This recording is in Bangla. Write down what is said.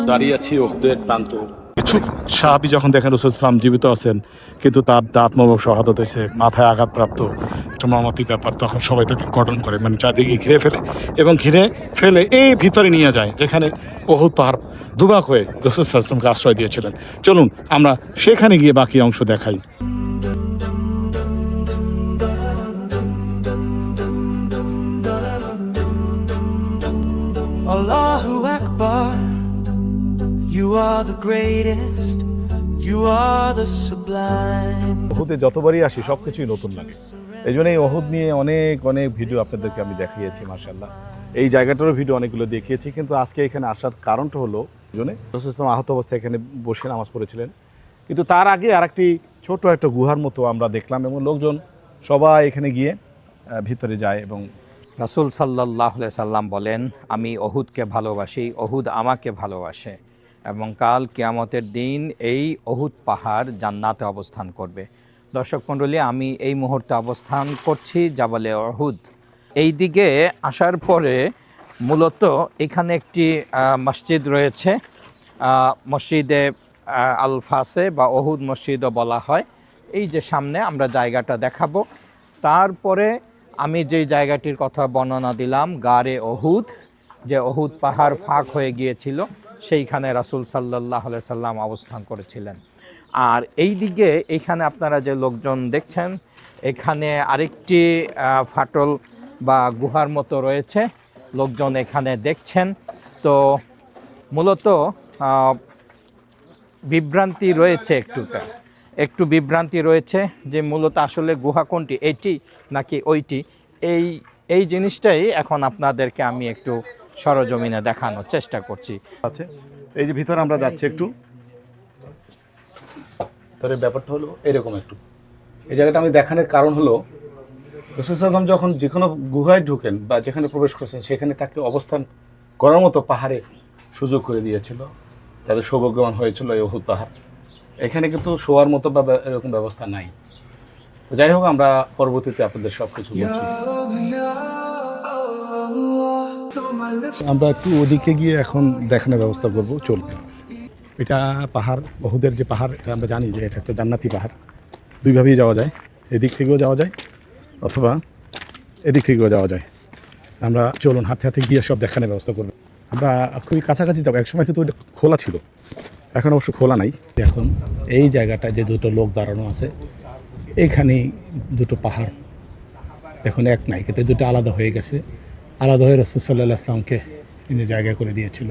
দাঁড়িয়ে আছি ওহুদের প্রান্ত। কিছু সাহাবী যখন দেখেন রাসূল সাল্লাল্লাহু জীবিত আছেন কিন্তু তার দাঁত মোবারক শাহাদাত হয়েছে, মাথায় আঘাতপ্রাপ্ত, একটা মর্মান্তিক ব্যাপার, তখন সবাই তাকে কর্ডন করে, মানে চারদিকে ঘিরে ফেলে এবং ঘিরে ফেলে এই ভিতরে নিয়ে যায় যেখানে ওহুদ পাহাড় দুভাগ হয়ে রাসূল সাল্লাল্লাহু আলাইহি ওয়াসাল্লামকে আশ্রয় দিয়েছিলেন। চলুন আমরা সেখানে গিয়ে বাকি অংশ দেখাই। Allahu Akbar, you are the greatest, you are the sublime. ওহুদে যতবারই আসি সব কিছুই নতুন লাগে। এই জন্য এই ওহুদ নিয়ে অনেক অনেক ভিডিও আপনাদেরকে আমি দেখিয়েছি মাশাআল্লাহ। এই জায়গাটারও ভিডিও অনেকগুলো দেখিয়েছি, কিন্তু আজকে এখানে আসার কারণটা হলো জন্য রাসূল সাল্লাল্লাহু আহত অবস্থায় এখানে বসে নামাজ পড়েছিলেন, কিন্তু তার আগে আরেকটি ছোট একটা গুহার মতো আমরা দেখলাম এবং লোকজন সবাই এখানে গিয়ে ভিতরে যায়। এবং রাসূল সাল্লাল্লাহু আলাইহি সাল্লাম বলেন, আমি ওহুদকে ভালোবাসি, ওহুদ আমাকে ভালোবাসে, এবং কাল কিয়ামতের দিন এই ওহুদ পাহাড় জান্নাতে অবস্থান করবে। দর্শক মণ্ডলী, আমি এই মুহূর্তে অবস্থান করছি জাবালে ওহুদ। এই দিকে আসার পরে মূলত এখানে একটি মসজিদ রয়েছে, মসজিদে আল ফাসে বা ওহুদ মসজিদও বলা হয়। এই যে সামনে আমরা জায়গাটা দেখাবো। তারপরে আমি যেই জায়গাটির কথা বর্ণনা দিলাম, গারে ওহুদ, যে ওহুদ পাহাড় ফাঁক হয়ে গিয়েছিল, সেইখানে রাসূল সাল্লাল্লাহু আলাইহি সাল্লাম অবস্থান করেছিলেন। আর এই দিকে এখানে আপনারা যে লোকজন দেখছেন, এখানে আরেকটি ফাটল বা গুহার মতো রয়েছে, লোকজন এখানে দেখছেন। তো মূলত বিভ্রান্তি রয়েছে, একটু বিভ্রান্তি রয়েছে যে মূলত আসলে গুহা কোনটি, এটি নাকি ওইটি। এই জিনিসটাই এখন আপনাদেরকে আমি একটু সরজমিনে দেখানোর চেষ্টা করছি। আছে এই যে ভিতরে আমরা যাচ্ছি একটু, তার ব্যাপারটা হলো এরকম একটু। এই জায়গাটা আমি দেখানোর কারণ হলো রাসূল সাল্লাল্লাহু আলাইহি ওয়াসাল্লাম যখন যে কোনো গুহায় ঢোকেন বা যেখানে প্রবেশ করছেন সেখানে তাকে অবস্থান করার মতো পাহাড়ে সুযোগ করে দিয়েছিল, তাদের সৌভাগ্যবান হয়েছিল এই ওহুদ পাহাড়। এখানে কিন্তু শোয়ার মতো বা এরকম ব্যবস্থা নাই। তো যাই হোক, আমরা পরবর্তীতে আপনাদের সব কিছু বলছি। আমরা একটু ওদিকে গিয়ে এখন দেখানোর ব্যবস্থা করব, চলবে। এটা পাহাড়, ওহুদের যে পাহাড়, এটা আমরা জানি যে এটা একটা জান্নাতি পাহাড়। দুইভাবেই যাওয়া যায়, এদিক থেকেও যাওয়া যায় অথবা এদিক থেকেও যাওয়া যায়। আমরা চলুন হাতে হাতে গিয়ে সব দেখানোর ব্যবস্থা করব। আমরা খুবই কাছাকাছি যাবো। একসময় কিন্তু খোলা ছিল, এখন অবশ্য খোলা নাই। এখন এই জায়গাটায় যে দুটো লোক দাঁড়ানো আছে, এইখানেই দুটো পাহাড় এখন এক নাই, কিন্তু দুটো আলাদা হয়ে গেছে। আলাদা হয়ে রাসূল সাল্লাল্লাহু আলাইহি ওয়াসাল্লামকে জায়গা করে দিয়েছিল।